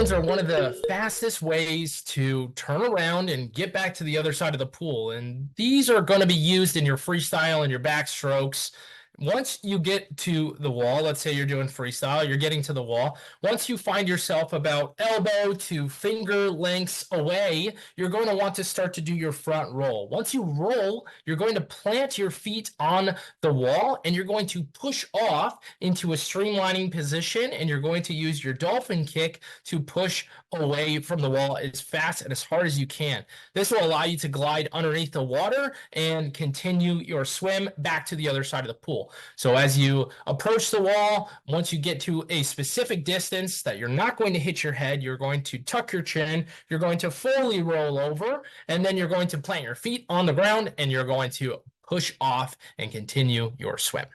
turns are one of the fastest ways to turn around and get back to the other side of the pool. And these are going to be used in your freestyle and your backstrokes. Once you get to the wall, let's say you're doing freestyle, you're getting to the wall. Once you find yourself about elbow to finger lengths away, you're going to want to start to do your front roll. Once you roll, you're going to plant your feet on the wall and you're going to push off into a streamlining position, and you're going to use your dolphin kick to push away from the wall as fast and as hard as you can. This will allow you to glide underneath the water and continue your swim back to the other side of the pool. So as you approach the wall, once you get to a specific distance that you're not going to hit your head, you're going to tuck your chin, you're going to fully roll over, and then you're going to plant your feet on the ground and you're going to push off and continue your swim.